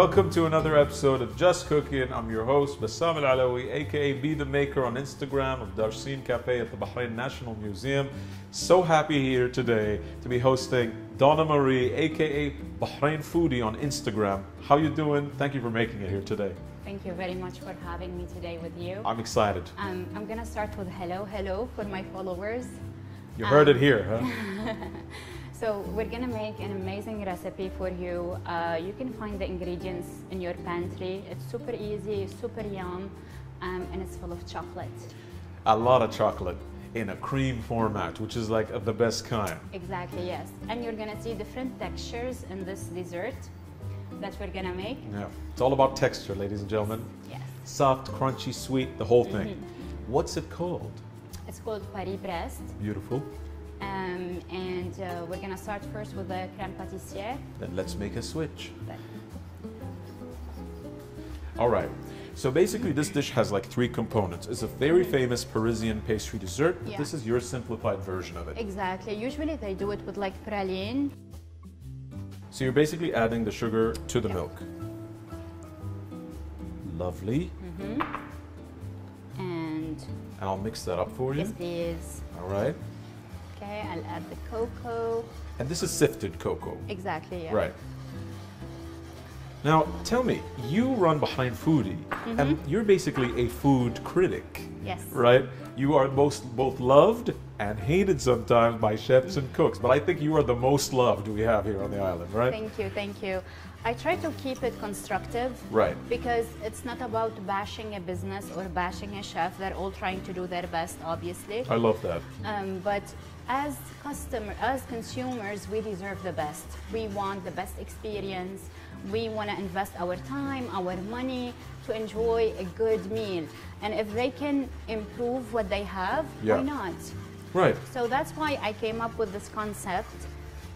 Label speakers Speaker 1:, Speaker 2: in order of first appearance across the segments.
Speaker 1: Welcome to another episode of Just Cooking. I'm your host, Bassam Al Alawi, aka Be The Maker on Instagram of Darsin Cafe at the Bahrain National Museum. So happy here today to be hosting Donna Marie, aka Bahrain Foodie on Instagram. How you doing? Thank you for making it here today.
Speaker 2: Thank you very much for having me today with you.
Speaker 1: I'm excited.
Speaker 2: I'm gonna start with hello for my followers.
Speaker 1: You heard it here, huh?
Speaker 2: So we're gonna make an amazing recipe for you. You can find the ingredients in your pantry. It's super easy, super yum, and it's full of chocolate.
Speaker 1: A lot of chocolate in a cream format, which is like the best kind.
Speaker 2: Exactly, yes. And you're gonna see different textures in this dessert that we're gonna make.
Speaker 1: Yeah, it's all about texture, ladies and gentlemen.
Speaker 2: Yes.
Speaker 1: Soft, crunchy, sweet, the whole thing. What's it called?
Speaker 2: It's called Paris breast.
Speaker 1: Beautiful.
Speaker 2: And we're gonna start first with the Creme Patissiere.
Speaker 1: Then let's make a switch. All right. So basically this dish has like three components. It's a very famous Parisian pastry dessert. But this is your simplified version of it.
Speaker 2: Exactly. Usually they do it with like praline.
Speaker 1: So you're basically adding the sugar to the milk. Lovely. And I'll mix that up for you.
Speaker 2: Yes, please.
Speaker 1: All right.
Speaker 2: Okay, I'll add the cocoa.
Speaker 1: And this is sifted cocoa.
Speaker 2: Exactly, yeah.
Speaker 1: Right. Now, tell me, you run Bahrain Foodie, and you're basically a food critic.
Speaker 2: Yes.
Speaker 1: Right? You are both loved and hated sometimes by chefs and cooks, but I think you are the most loved we have here on the island, right?
Speaker 2: Thank you, thank you. I try to keep it constructive.
Speaker 1: Right.
Speaker 2: Because it's not about bashing a business or bashing a chef. They're all trying to do their best, obviously.
Speaker 1: I love that.
Speaker 2: But as consumers, we deserve the best. We want the best experience. We want to invest our time, our money to enjoy a good meal. And if they can improve what they have, why not?
Speaker 1: Right.
Speaker 2: So that's why I came up with this concept.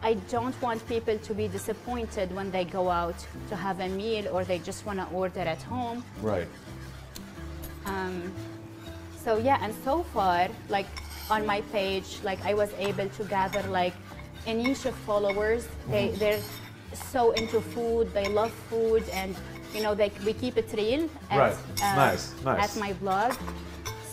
Speaker 2: I don't want people to be disappointed when they go out to have a meal or they just want to order at home.
Speaker 1: Right.
Speaker 2: So yeah, and so far, like on my page, like I was able to gather like a niche of followers. They're so into food, they love food, and you know, we keep it real at,
Speaker 1: nice.
Speaker 2: At my blog.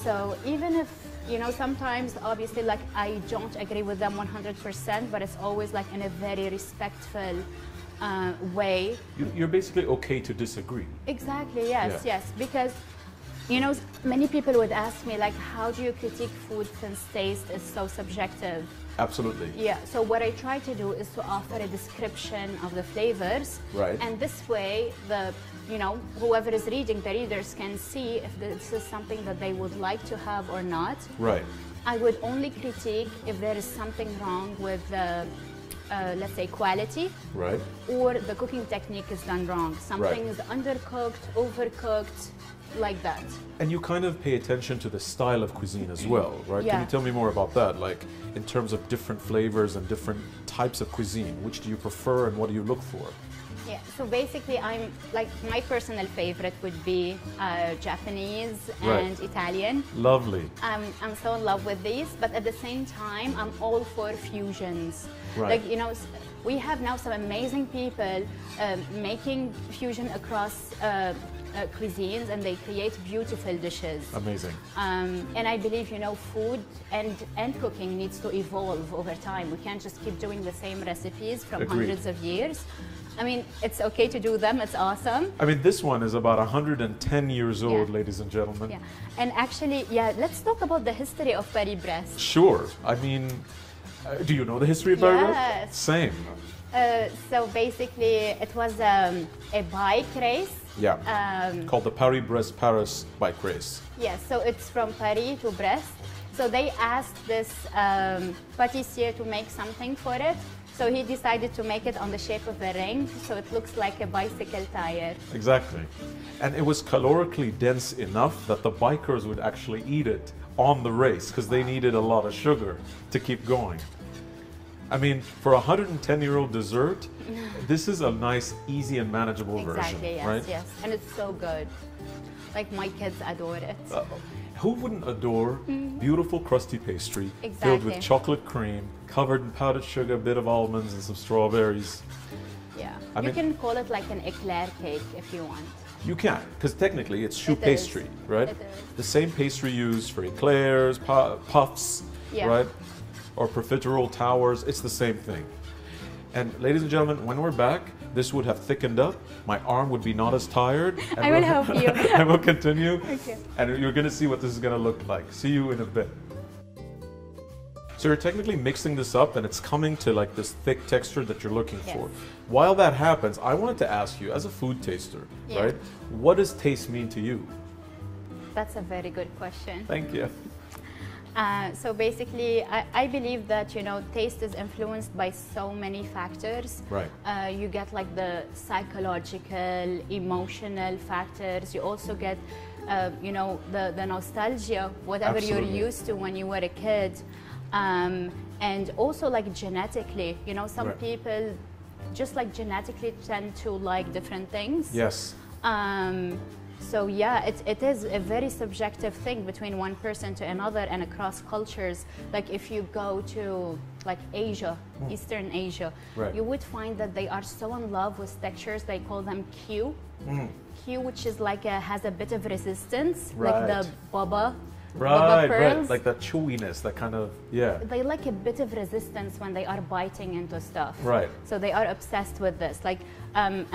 Speaker 2: So even if, you know, sometimes obviously like I don't agree with them 100%, but it's always like in a very respectful way.
Speaker 1: You're basically okay to disagree.
Speaker 2: Exactly, yes, because you know, many people would ask me like, how do you critique food since taste is so subjective?
Speaker 1: Absolutely.
Speaker 2: Yeah, so what I try to do is to offer a description of the flavors.
Speaker 1: Right.
Speaker 2: And this way, you know, whoever is reading, the readers can see if this is something that they would like to have or not. Right. I would only critique if there is something wrong with let's say quality. Right. Or the cooking technique is done wrong. Something is undercooked, overcooked, like that. And you kind of pay attention to the style of cuisine as well, right? Can you tell me more about that? Like in terms of different flavors and different types of cuisine, which do you prefer and what do you look for? Yeah, so basically I'm like, my personal favorite would be Japanese and Italian. Lovely. I'm so in love with these, but at the same time, I'm all for fusions. Like, you know, we have now some amazing people making fusion across cuisines, and they create beautiful dishes. Amazing. And I believe, you know, food and cooking needs to evolve over time. We can't just keep doing the same recipes from hundreds of years. I mean, it's okay to do them, it's awesome. I mean, this one is about 110 years old, ladies and gentlemen. Yeah, and actually, let's talk about the history of Paris breast. Sure. I mean, do you know the history of Paris breast? Same. So basically, it was a bike race. Yeah, called the Paris Brest Paris bike race. Yeah, so it's from Paris to Brest. So they asked this patissier to make something for it. So he decided to make it on the shape of a ring, so it looks like a bicycle tire. Exactly. And it was calorically dense enough that the bikers would actually eat it on the race because they needed a lot of sugar to keep going. I mean, for a 110-year-old dessert, this is a nice, easy, and manageable version, right? Yes, and it's so good. Like, my kids adore it. Who wouldn't adore beautiful crusty pastry filled with chocolate cream, covered in powdered sugar, a bit of almonds, and some strawberries? Yeah. You can call it like an eclair cake if you want.
Speaker 1: You can, because technically it's choux pastry, right?
Speaker 2: It is.
Speaker 1: The same pastry used for eclairs, puffs, right? Or profiterole towers, it's the same thing. And ladies and gentlemen, when we're back, this would have thickened up. My arm would be not as tired.
Speaker 2: I will help you.
Speaker 1: I will continue.
Speaker 2: Okay.
Speaker 1: And you're going to see what this is going to look like. See you in a bit. So you're technically mixing this up and it's coming to like this thick texture that you're looking for. While that happens, I wanted to ask you, as a food taster, right? What does taste mean to you?
Speaker 2: That's a very good question.
Speaker 1: Thank you.
Speaker 2: So basically, I believe that, you know, taste is influenced by so many factors.
Speaker 1: Right.
Speaker 2: You get like the psychological, emotional factors. You also get, you know, the nostalgia, whatever you're used to when you were a kid. And also like genetically, you know, some people just like genetically tend to like different things.
Speaker 1: Yes.
Speaker 2: So yeah, it is a very subjective thing between one person to another and across cultures. Like if you go to like Asia, Eastern Asia, you would find that they are so in love with textures. They call them Q. Q, which is like has a bit of resistance, like the baba.
Speaker 1: Right, like that chewiness, that kind of,
Speaker 2: They like a bit of resistance when they are biting into stuff.
Speaker 1: Right.
Speaker 2: So they are obsessed with this. Like, and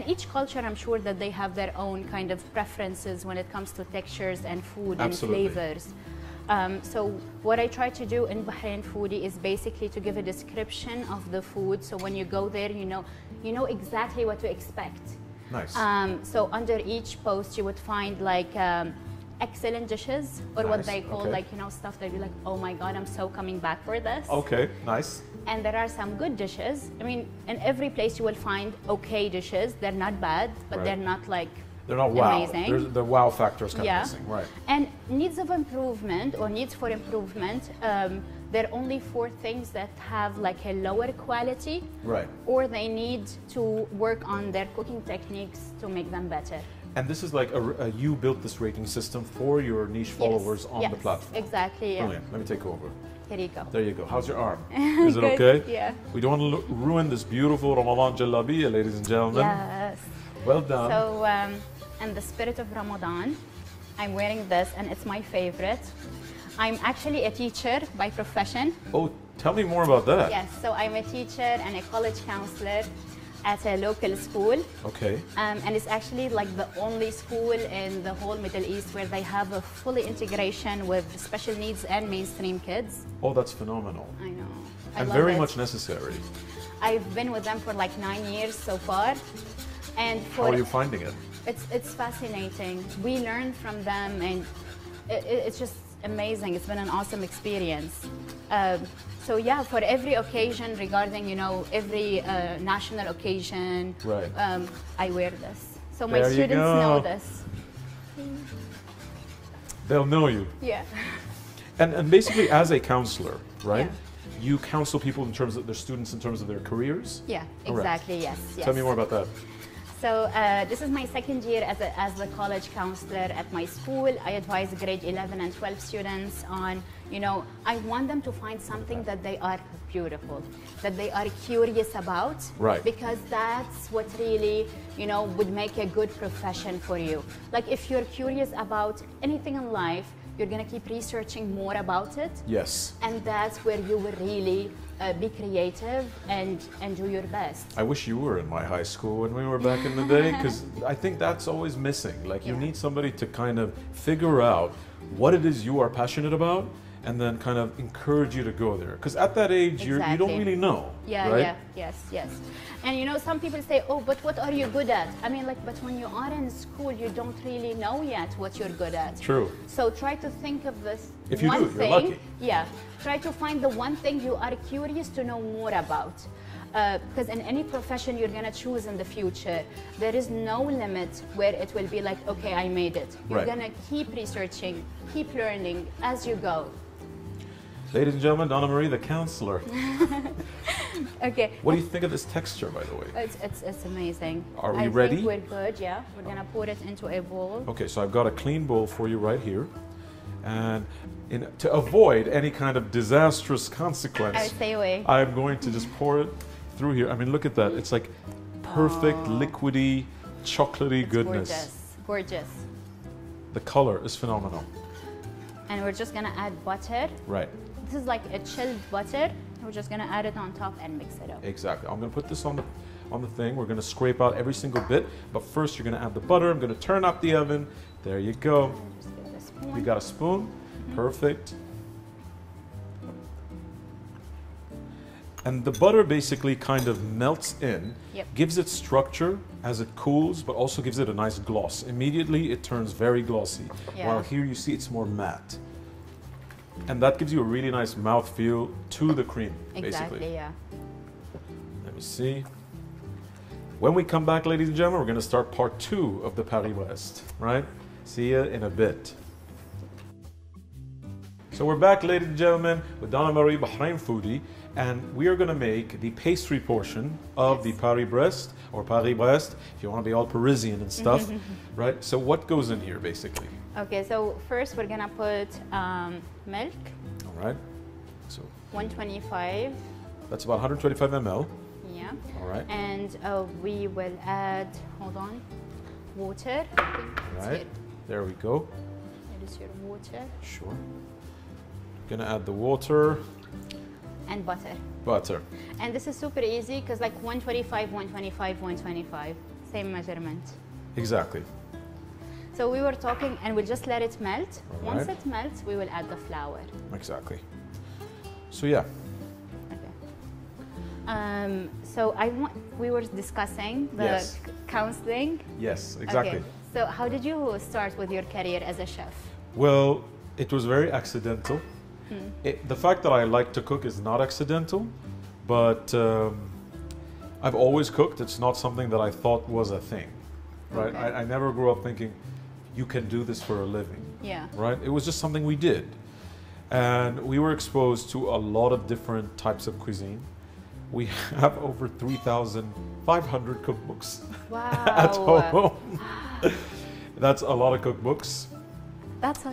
Speaker 2: each culture, I'm sure that they have their own kind of preferences when it comes to textures and food and flavors. So what I try to do in Bahrain Foodie is basically to give a description of the food. So when you go there, you know exactly what to expect.
Speaker 1: Nice.
Speaker 2: So under each post, you would find like excellent dishes, or what they call like, you know, stuff that you're like, oh my God, I'm so coming back for this.
Speaker 1: Okay, nice.
Speaker 2: And there are some good dishes. I mean, in every place you will find okay dishes. They're not bad, but they're not like amazing.
Speaker 1: There's the wow factor is kind of missing, right?
Speaker 2: And needs of improvement or needs for improvement, there are only 4 things that have like a lower quality, or they need to work on their cooking techniques to make them better.
Speaker 1: And this is like you built this rating system for your niche followers on the platform.
Speaker 2: Exactly.
Speaker 1: Brilliant. Let me take over.
Speaker 2: Here you go.
Speaker 1: There you go. How's your arm? Is it okay?
Speaker 2: Yeah.
Speaker 1: We don't want to ruin this beautiful Ramadan jalabiya, ladies and gentlemen.
Speaker 2: Yes.
Speaker 1: Well done.
Speaker 2: So, in the spirit of Ramadan, I'm wearing this, and it's my favorite. I'm actually a teacher by profession.
Speaker 1: Oh, tell me more about that.
Speaker 2: Yes. So I'm a teacher and a college counselor at a local school.
Speaker 1: Okay.
Speaker 2: And it's actually like the only school in the whole Middle East where they have a fully integration with special needs and mainstream kids.
Speaker 1: Oh, that's phenomenal.
Speaker 2: I know.
Speaker 1: And very much necessary.
Speaker 2: I've been with them for like 9 years so far. And for
Speaker 1: how are you finding it?
Speaker 2: It's fascinating. We learn from them, and it's just amazing. It's been an awesome experience. So yeah, for every occasion regarding, you know, every national occasion, I wear this. So my students know this.
Speaker 1: They'll know you.
Speaker 2: Yeah.
Speaker 1: And basically as a counselor, right? You counsel people in terms of their students, in terms of their careers?
Speaker 2: Yeah, exactly, yes.
Speaker 1: Tell me more about that.
Speaker 2: So this is my 2nd year as the college counselor at my school. I advise grade 11 and 12 students on, you know, I want them to find something that they are beautiful, that they are curious about, because that's what really, you know, would make a good profession for you. Like if you're curious about anything in life, you're going to keep researching more about it.
Speaker 1: Yes.
Speaker 2: And that's where you will really be creative and do your best.
Speaker 1: I wish you were in my high school when we were back in the day, because I think that's always missing. Like you need somebody to kind of figure out what it is you are passionate about, and then kind of encourage you to go there. Because at that age, you don't really know.
Speaker 2: Yes. And you know, some people say, oh, but what are you good at? I mean, like, but when you are in school, you don't really know yet what you're good at.
Speaker 1: True.
Speaker 2: So try to think of this
Speaker 1: if you do, you're lucky.
Speaker 2: Yeah. Try to find the one thing you are curious to know more about. Because in any profession you're going to choose in the future, there is no limit where it will be like, okay, I made it. You're going to keep researching, keep learning as you go.
Speaker 1: Ladies and gentlemen, Donna Marie, the counselor.
Speaker 2: Okay.
Speaker 1: What do you think of this texture, by the way?
Speaker 2: It's amazing.
Speaker 1: Are we ready?
Speaker 2: I think we're good, yeah. We're going to put it into a bowl.
Speaker 1: Okay, so I've got a clean bowl for you right here. And to avoid any kind of disastrous consequence,
Speaker 2: I would stay away.
Speaker 1: I'm going to just pour it through here. I mean, look at that. It's like perfect, liquidy, chocolatey goodness.
Speaker 2: Gorgeous, gorgeous.
Speaker 1: The color is phenomenal.
Speaker 2: And we're just gonna add butter.
Speaker 1: Right.
Speaker 2: This is like a chilled butter. We're just gonna add it on top and mix it up.
Speaker 1: Exactly. I'm gonna put this on the thing. We're gonna scrape out every single bit, but first you're gonna add the butter. I'm gonna turn up the oven. There you go.
Speaker 2: Just get the spoon.
Speaker 1: You got a spoon? Perfect. And the butter basically kind of melts in, gives it structure as it cools, but also gives it a nice gloss. Immediately it turns very glossy, while here you see it's more matte. And that gives you a really nice mouthfeel to the cream, basically.
Speaker 2: Exactly, yeah.
Speaker 1: Let me see. When we come back, ladies and gentlemen, we're going to start part 2 of the Paris-Brest, right? See you in a bit. So we're back, ladies and gentlemen, with Donna Marie, Bahrain foodie, and we are going to make the pastry portion of the Paris-Brest, or Paris-Brest, if you want to be all Parisian and stuff, right? So what goes in here, basically?
Speaker 2: Okay, so first we're going to put milk.
Speaker 1: All right. So
Speaker 2: 125.
Speaker 1: That's about 125 ml.
Speaker 2: Yeah.
Speaker 1: All right.
Speaker 2: And we will add, hold on, water.
Speaker 1: All right. There we go.
Speaker 2: It is your water.
Speaker 1: Sure. Gonna add the water.
Speaker 2: And butter.
Speaker 1: Butter.
Speaker 2: And this is super easy because like 125, 125, 125. Same measurement.
Speaker 1: Exactly.
Speaker 2: So we were talking and we'll just let it melt.
Speaker 1: All
Speaker 2: Once
Speaker 1: right.
Speaker 2: it melts, we will add the flour.
Speaker 1: Exactly. So yeah.
Speaker 2: So we were discussing the counseling.
Speaker 1: Yes, exactly.
Speaker 2: Okay. So how did you start with your career as a chef?
Speaker 1: Well, it was very accidental. The fact that I like to cook is not accidental, but I've always cooked. It's not something that I thought was a thing, right?
Speaker 2: Okay.
Speaker 1: I never grew up thinking, you can do this for a living,
Speaker 2: Yeah.
Speaker 1: right? It was just something we did. And we were exposed to a lot of different types of cuisine. We have over 3,500 cookbooks at home. That's a lot of cookbooks.
Speaker 2: That's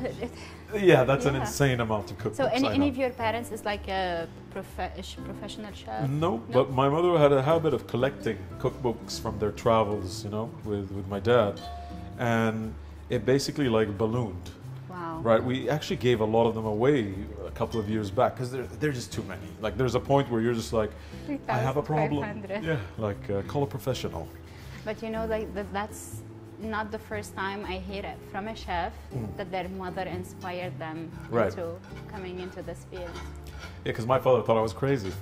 Speaker 1: Yeah, that's an insane amount of cookbooks.
Speaker 2: So any of your parents is like a professional chef?
Speaker 1: No, but my mother had a habit of collecting cookbooks from their travels, you know, with my dad. And it basically like ballooned.
Speaker 2: Wow.
Speaker 1: Right, we actually gave a lot of them away a couple of years back because they're just too many. Like there's a point where you're just like, I have a problem. Yeah, like call a professional.
Speaker 2: But you know, like that's not the first time I hear it from a chef that their mother inspired them into coming into this field.
Speaker 1: Yeah, because my father thought I was crazy.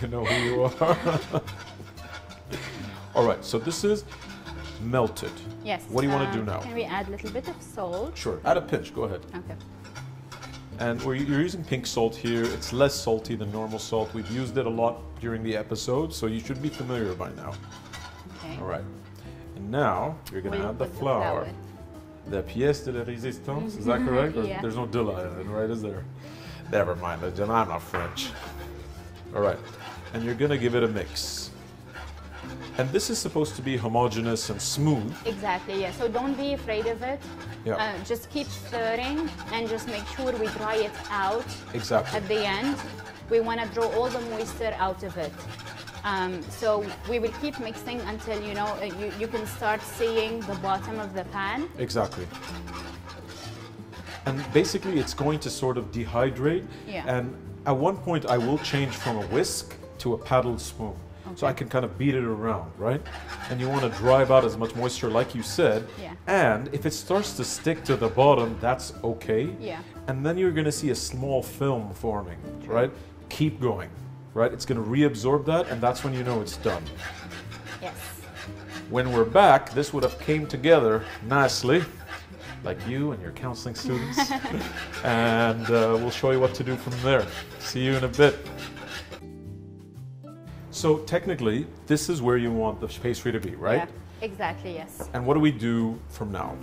Speaker 1: You know who you are. All right, so this is melted.
Speaker 2: Yes.
Speaker 1: What do you want to do now?
Speaker 2: Can we add a little bit of salt?
Speaker 1: Sure, add a pinch, go ahead.
Speaker 2: Okay.
Speaker 1: And you're using pink salt here. It's less salty than normal salt. We've used it a lot during the episode, so you should be familiar by now.
Speaker 2: Okay.
Speaker 1: All right. And now you're going to add the flour. The pièce de la résistance, is that correct?
Speaker 2: Yeah.
Speaker 1: There's no de la in it, right? Is there? Never mind, I'm not French. All right. And you're going to give it a mix. And this is supposed to be homogeneous and smooth.
Speaker 2: Exactly, yeah. So don't be afraid of it.
Speaker 1: Yeah.
Speaker 2: Just keep stirring and just make sure we dry it out.
Speaker 1: Exactly.
Speaker 2: At the end. We want to draw all the moisture out of it. So we will keep mixing until, you know, you can start seeing the bottom of the pan.
Speaker 1: Exactly. And basically it's going to sort of dehydrate.
Speaker 2: Yeah.
Speaker 1: And at one point I will change from a whisk to a paddled spoon. Okay. So I can kind of beat it around, right? And you want to drive out as much moisture like you said.
Speaker 2: Yeah.
Speaker 1: And if it starts to stick to the bottom, that's okay.
Speaker 2: Yeah.
Speaker 1: And then you're going to see a small film forming, right? Keep going, right? It's going to reabsorb that, and that's when you know it's done.
Speaker 2: Yes.
Speaker 1: When we're back, this would have came together nicely, like you and your counseling students. And we'll show you what to do from there. See you in a bit. So technically, this is where you want the pastry to be, right?
Speaker 2: Yeah, exactly, yes.
Speaker 1: And what do we do from now?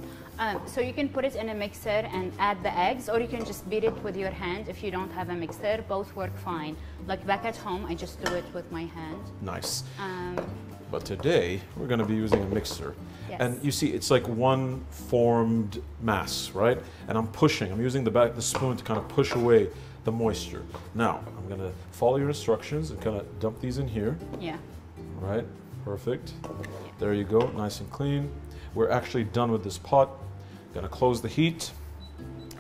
Speaker 2: So you can put it in a mixer and add the eggs, or you can just beat it with your hand if you don't have a mixer. Both work fine. Like back at home, I just do it with my hand.
Speaker 1: Nice. But today, we're going to be using a mixer. Yes. And you see, it's like one formed mass, right? And I'm using the spoon to kind of push away the moisture. Now, I'm going to follow your instructions and kind of dump these in here.
Speaker 2: Yeah.
Speaker 1: Right? Perfect. There you go, nice and clean. We're actually done with this pot. Gonna close the heat.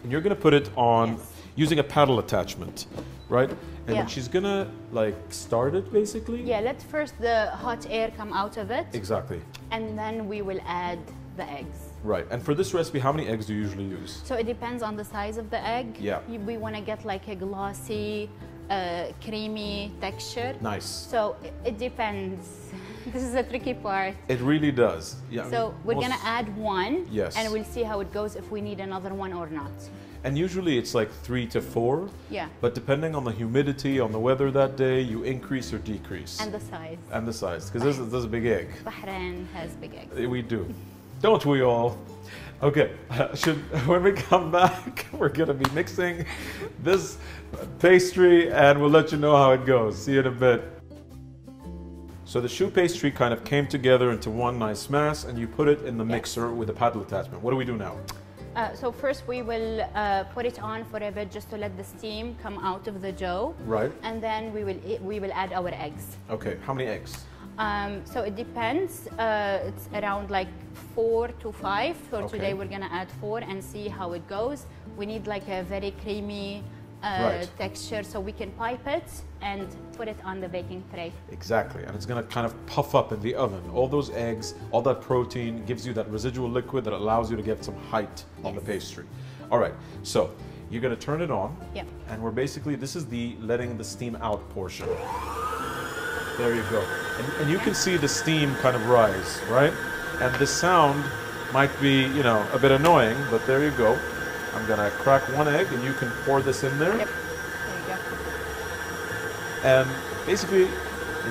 Speaker 1: And you're gonna put it on using a paddle attachment, right? And she's gonna like start it basically?
Speaker 2: Yeah, let first the hot air come out of it.
Speaker 1: Exactly.
Speaker 2: And then we will add the eggs.
Speaker 1: Right, and for this recipe, how many eggs do you usually use?
Speaker 2: So it depends on the size of the egg.
Speaker 1: Yeah.
Speaker 2: We wanna get like a glossy, creamy texture.
Speaker 1: Nice.
Speaker 2: So it depends. This is a tricky part.
Speaker 1: It really does. Yeah.
Speaker 2: So we're gonna add one.
Speaker 1: Yes.
Speaker 2: And we'll see how it goes if we need another one or not.
Speaker 1: And usually it's like 3 to 4.
Speaker 2: Yeah.
Speaker 1: But depending on the humidity, on the weather that day, you increase or decrease.
Speaker 2: And the size.
Speaker 1: And the size, because this is a big egg.
Speaker 2: Bahrain has big eggs.
Speaker 1: We do. Don't we all? Okay, when we come back, we're gonna be mixing this pastry and we'll let you know how it goes. See you in a bit. So the choux pastry kind of came together into one nice mass and you put it in the mixer with a paddle attachment. What do we do now?
Speaker 2: So first we will put it on for a bit just to let the steam come out of the dough.
Speaker 1: Right.
Speaker 2: And then we will add our eggs.
Speaker 1: Okay, how many eggs?
Speaker 2: So it depends. It's around like 4 to 5. For today we're gonna add 4 and see how it goes. We need like a very creamy texture so we can pipe it and put it on the baking tray.
Speaker 1: Exactly, and it's gonna kind of puff up in the oven. All those eggs, all that protein gives you that residual liquid that allows you to get some height on the pastry. All right, so you're gonna turn it on.
Speaker 2: Yeah.
Speaker 1: And we're basically, this is the letting the steam out portion. There you go. And you can see the steam kind of rise, right? And the sound might be, you know, a bit annoying, but there you go. I'm gonna crack one egg and you can pour this in there.
Speaker 2: Yep, there you go.
Speaker 1: And basically,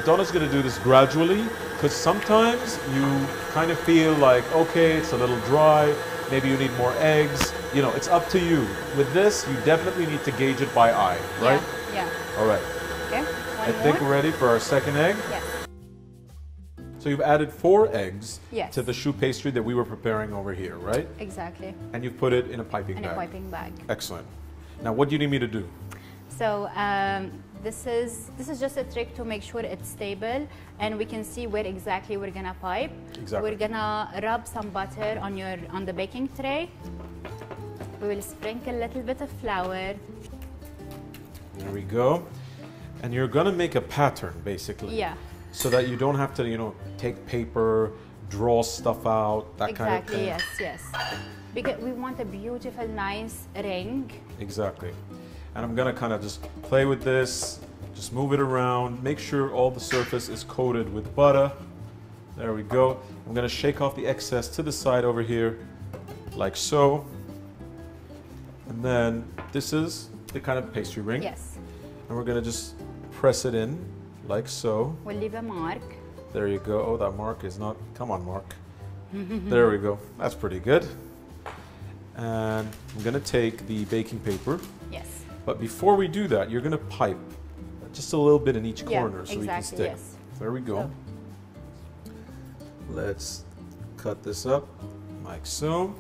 Speaker 1: Donna's gonna do this gradually because sometimes you kind of feel like, okay, it's a little dry, maybe you need more eggs. You know, it's up to you. With this, you definitely need to gauge it by eye, right?
Speaker 2: Yeah.
Speaker 1: All right.
Speaker 2: Okay.
Speaker 1: I think we're ready for our second egg.
Speaker 2: Yes.
Speaker 1: So you've added 4 eggs
Speaker 2: Yes.
Speaker 1: to the choux pastry that we were preparing over here, right?
Speaker 2: Exactly.
Speaker 1: And you've put it in a piping bag.
Speaker 2: In a piping bag.
Speaker 1: Excellent. Now, what do you need me to do?
Speaker 2: So this is just a trick to make sure it's stable and we can see where exactly we're gonna pipe.
Speaker 1: Exactly.
Speaker 2: We're gonna rub some butter on the baking tray. We will sprinkle a little bit of flour.
Speaker 1: There we go. And you're gonna make a pattern, basically.
Speaker 2: Yeah.
Speaker 1: So that you don't have to, you know, take paper, draw stuff out, that kind of thing.
Speaker 2: Exactly, yes. Because we want a beautiful, nice ring.
Speaker 1: Exactly. And I'm gonna kind of just play with this, just move it around, make sure all the surface is coated with butter. There we go. I'm gonna shake off the excess to the side over here, like so. And then this is the kind of pastry ring.
Speaker 2: Yes.
Speaker 1: And we're gonna just press it in, like so.
Speaker 2: We'll leave a mark.
Speaker 1: There you go. Oh, that mark is not, come on, Mark. There we go. That's pretty good. And I'm gonna take the baking paper.
Speaker 2: Yes.
Speaker 1: But before we do that, you're gonna pipe just a little bit in each corner so we can
Speaker 2: exactly,
Speaker 1: stick.
Speaker 2: yes.
Speaker 1: There we go. Let's cut this up like so.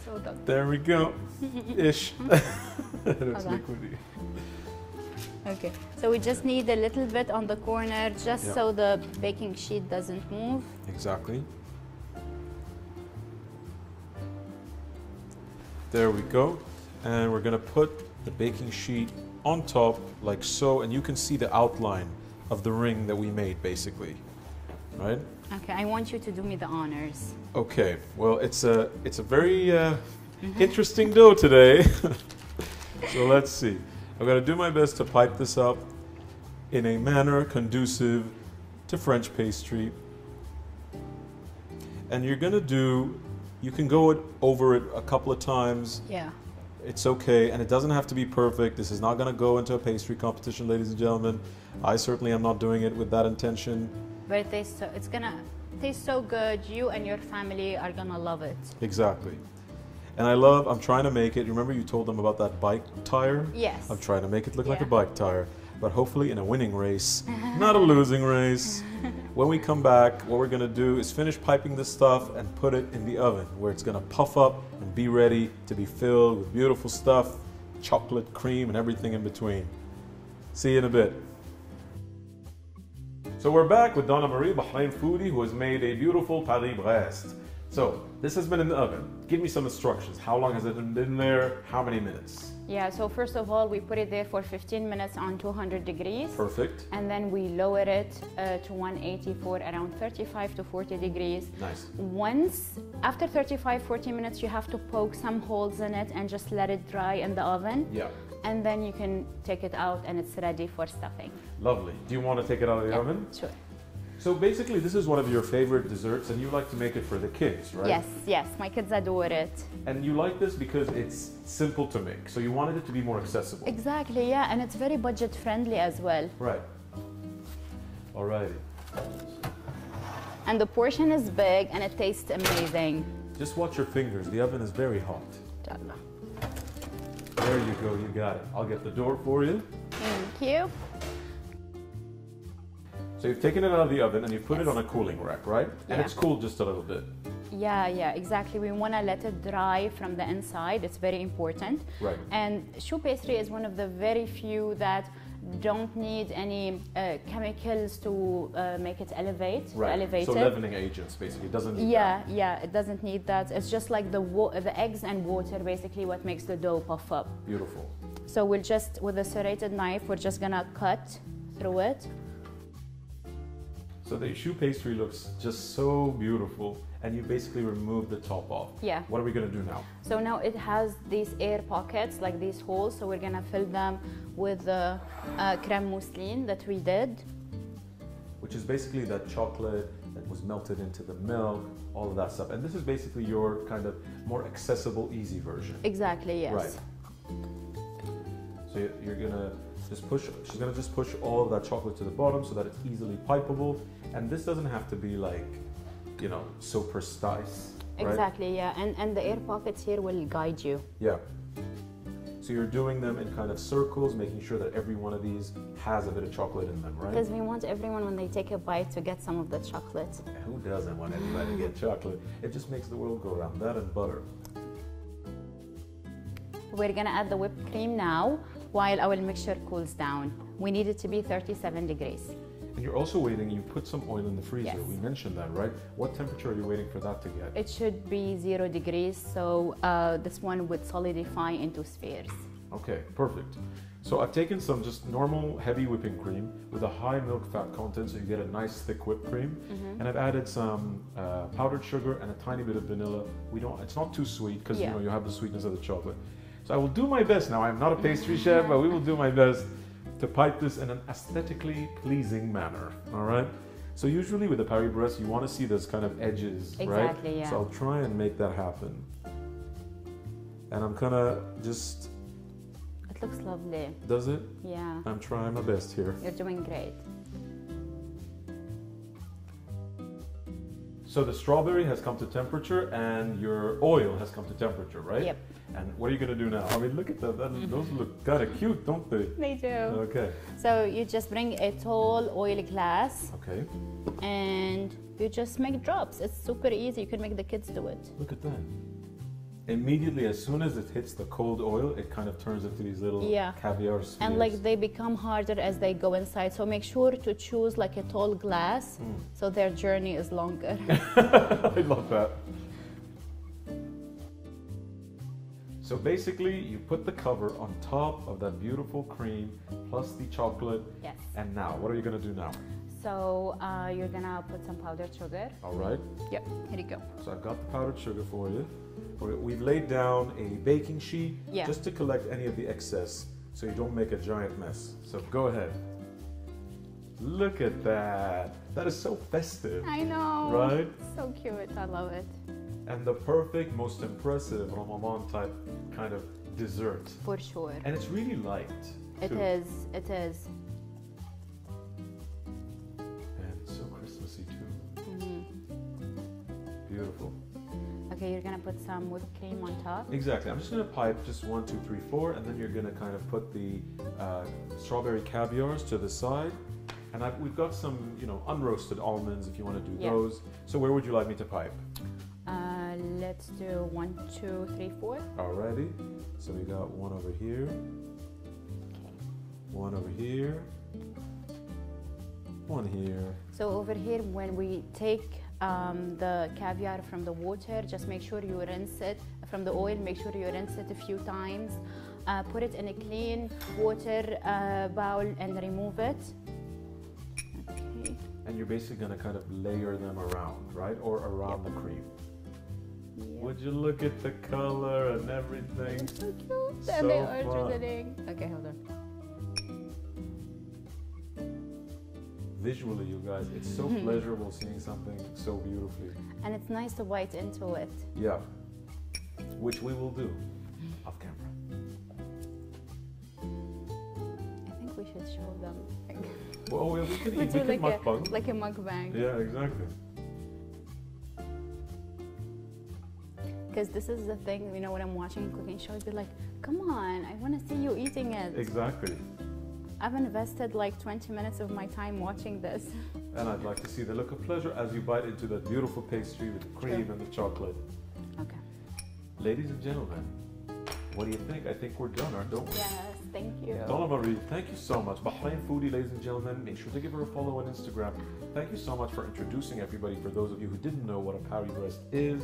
Speaker 2: So
Speaker 1: there we go. Ish. It's liquidy.
Speaker 2: Okay, so we just need a little bit on the corner just so the baking sheet doesn't move.
Speaker 1: Exactly. There we go. And we're gonna put the baking sheet on top like so, and you can see the outline of the ring that we made basically, right?
Speaker 2: Okay, I want you to do me the honors.
Speaker 1: Okay, well it's a very interesting dough today. So let's see. I'm gonna do my best to pipe this up in a manner conducive to French pastry. And you're gonna do, you can go over it a couple of times.
Speaker 2: Yeah.
Speaker 1: It's okay, and it doesn't have to be perfect. This is not gonna go into a pastry competition, ladies and gentlemen. I certainly am not doing it with that intention.
Speaker 2: But it's gonna taste so good. You and your family are gonna love it.
Speaker 1: Exactly. And I'm trying to make it, remember you told them about that bike tire?
Speaker 2: Yes.
Speaker 1: I'm trying to make it look like a bike tire, but hopefully in a winning race, not a losing race. When we come back, what we're gonna do is finish piping this stuff and put it in the oven where it's gonna puff up and be ready to be filled with beautiful stuff, chocolate, cream, and everything in between. See you in a bit. So we're back with Donna Marie, Bahrain foodie, who has made a beautiful Paris Brest. So this has been in the oven. Give me some instructions. How long has it been there? How many minutes?
Speaker 2: Yeah, so first of all, we put it there for 15 minutes on 200 degrees.
Speaker 1: Perfect.
Speaker 2: And then we lower it to 180 for around 35 to 40 degrees.
Speaker 1: Nice.
Speaker 2: Once, after 35, 40 minutes, you have to poke some holes in it and just let it dry in the oven.
Speaker 1: Yeah.
Speaker 2: And then you can take it out and it's ready for stuffing.
Speaker 1: Lovely. Do you want to take it out of the oven?
Speaker 2: Sure.
Speaker 1: So basically, this is one of your favorite desserts, and you like to make it for the kids, right?
Speaker 2: Yes, yes. My kids adore it.
Speaker 1: And you like this because it's simple to make, so you wanted it to be more accessible.
Speaker 2: Exactly, yeah. And it's very budget friendly as well.
Speaker 1: Right. Alrighty.
Speaker 2: And the portion is big and it tastes amazing.
Speaker 1: Just watch your fingers. The oven is very hot.
Speaker 2: Inshallah.
Speaker 1: There you go. You got it. I'll get the door for you.
Speaker 2: Thank you.
Speaker 1: So you've taken it out of the oven and you've put it on a cooling rack, right? And
Speaker 2: Yeah.
Speaker 1: it's cooled just a little bit.
Speaker 2: Yeah, exactly. We want to let it dry from the inside. It's very important.
Speaker 1: Right.
Speaker 2: And choux pastry is one of the very few that don't need any chemicals to make it elevate.
Speaker 1: Right.
Speaker 2: Elevate
Speaker 1: So
Speaker 2: it.
Speaker 1: leavening agents, basically. It doesn't need that.
Speaker 2: Yeah, it doesn't need that. It's just like the eggs and water, basically, what makes the dough puff up.
Speaker 1: Beautiful.
Speaker 2: So we'll just, with a serrated knife, we're just gonna cut through it.
Speaker 1: So the choux pastry looks just so beautiful, and you basically remove the top off.
Speaker 2: Yeah.
Speaker 1: What are we going to do now?
Speaker 2: So now it has these air pockets, like these holes, so we're gonna fill them with the creme mousseline that we did.
Speaker 1: Which is basically that chocolate that was melted into the milk, all of that stuff. And this is basically your kind of more accessible, easy version.
Speaker 2: Exactly, yes.
Speaker 1: Right. So you're gonna just push, she's gonna just push all of that chocolate to the bottom so that it's easily pipeable. And this doesn't have to be like, you know, so precise. Right?
Speaker 2: Exactly, yeah. And the air pockets here will guide you.
Speaker 1: Yeah. So you're doing them in kind of circles, making sure that every one of these has a bit of chocolate in them, right?
Speaker 2: Because we want everyone, when they take a bite, to get some of the chocolate.
Speaker 1: Who doesn't want anybody to get chocolate? It just makes the world go round. That and butter.
Speaker 2: We're gonna add the whipped cream now while our mixture cools down. We need it to be 37 degrees.
Speaker 1: And you're also waiting, you put some oil in the freezer.
Speaker 2: Yes.
Speaker 1: We mentioned that, right? What temperature are you waiting for that to get?
Speaker 2: It should be 0 degrees, so this one would solidify into spheres.
Speaker 1: Okay, perfect. So I've taken some just normal heavy whipping cream with a high milk fat content, so you get a nice thick whipped cream. And I've added some powdered sugar and a tiny bit of vanilla. It's not too sweet because you know you have the sweetness of the chocolate. So I will do my best now. I'm not a pastry chef, but we will do my best to pipe this in an aesthetically pleasing manner. All right. So usually with the Paris Brest, you want to see those kind of edges, right?
Speaker 2: Exactly, yeah.
Speaker 1: So I'll try and make that happen. And I'm gonna just.
Speaker 2: It looks lovely.
Speaker 1: Does it?
Speaker 2: Yeah.
Speaker 1: I'm trying my best here.
Speaker 2: You're doing great.
Speaker 1: So the strawberry has come to temperature and your oil has come to temperature, right?
Speaker 2: Yep.
Speaker 1: And what are you going to do now? I mean, look at that. Those look kind of cute, don't they?
Speaker 2: They do.
Speaker 1: Okay.
Speaker 2: So you just bring a tall oil glass
Speaker 1: Okay.
Speaker 2: and you just make drops. It's super easy. You can make the kids do it.
Speaker 1: Look at that. Immediately, as soon as it hits the cold oil, it kind of turns into these little caviar spheres.
Speaker 2: And like they become harder as they go inside. So make sure to choose like a tall glass so their journey is longer.
Speaker 1: I love that. So basically, you put the cover on top of that beautiful cream plus the chocolate.
Speaker 2: Yes.
Speaker 1: And now, what are you going to do now?
Speaker 2: So you're gonna put some powdered sugar.
Speaker 1: All right.
Speaker 2: Yep, here you go.
Speaker 1: So I've got the powdered sugar for you. We've laid down a baking sheet just to collect any of the excess so you don't make a giant mess. So go ahead. Look at that. That is so festive.
Speaker 2: I know.
Speaker 1: Right?
Speaker 2: So cute. I love it.
Speaker 1: And the perfect, most impressive Ramadan type kind of dessert.
Speaker 2: For sure.
Speaker 1: And it's really light.
Speaker 2: It
Speaker 1: too.
Speaker 2: is. It is.
Speaker 1: And it's so Christmassy too. Beautiful.
Speaker 2: Okay, you're gonna put some whipped cream on top.
Speaker 1: Exactly. I'm just gonna pipe just 1, 2, 3, 4, and then you're gonna kind of put the strawberry caviars to the side. And we've got some, unroasted almonds if you want to do those. So where would you like me to pipe?
Speaker 2: Let's do 1, 2, 3, 4.
Speaker 1: Alrighty. So we got one over here.
Speaker 2: Okay.
Speaker 1: One over here. one here.
Speaker 2: So over here, when we take the caviar from the water, just make sure you rinse it from the oil. Make sure you rinse it a few times. Put it in a clean water bowl and remove it. Okay.
Speaker 1: And you're basically going to kind of layer them around, right? Or around the cream.
Speaker 2: Yep.
Speaker 1: Would you look at the color and everything?
Speaker 2: So cute.
Speaker 1: So
Speaker 2: And they are
Speaker 1: fun.
Speaker 2: drizzling. Okay, hold on.
Speaker 1: Visually, you guys, it's so pleasurable seeing something so beautifully.
Speaker 2: And it's nice to bite into it.
Speaker 1: Yeah, which we will do off camera.
Speaker 2: I think we should show them.
Speaker 1: Well, we can
Speaker 2: We
Speaker 1: eat,
Speaker 2: do
Speaker 1: we can mukbang.
Speaker 2: like a mukbang.
Speaker 1: Yeah, exactly.
Speaker 2: Because this is the thing, you know, when I'm watching cooking shows, be like, come on, I want to see you eating it.
Speaker 1: Exactly.
Speaker 2: I've invested like 20 minutes of my time watching this.
Speaker 1: And I'd like to see the look of pleasure as you bite into that beautiful pastry with the cream and the chocolate.
Speaker 2: Okay.
Speaker 1: Ladies and gentlemen, what do you think? I think we're done, aren't we?
Speaker 2: Yes, thank you.
Speaker 1: Donna Marie, thank you so much. Bahrain Foodie, ladies and gentlemen, make sure to give her a follow on Instagram. Thank you so much for introducing everybody. For those of you who didn't know what a Paris breast is,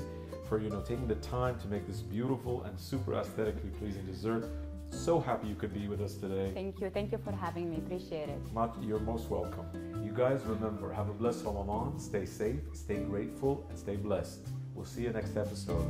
Speaker 1: for taking the time to make this beautiful and super aesthetically pleasing dessert. So happy you could be with us today.
Speaker 2: Thank you. Thank you for having me. Appreciate it.
Speaker 1: You're most welcome. You guys remember, have a blessed Ramadan. Stay safe, stay grateful, and stay blessed. We'll see you next episode.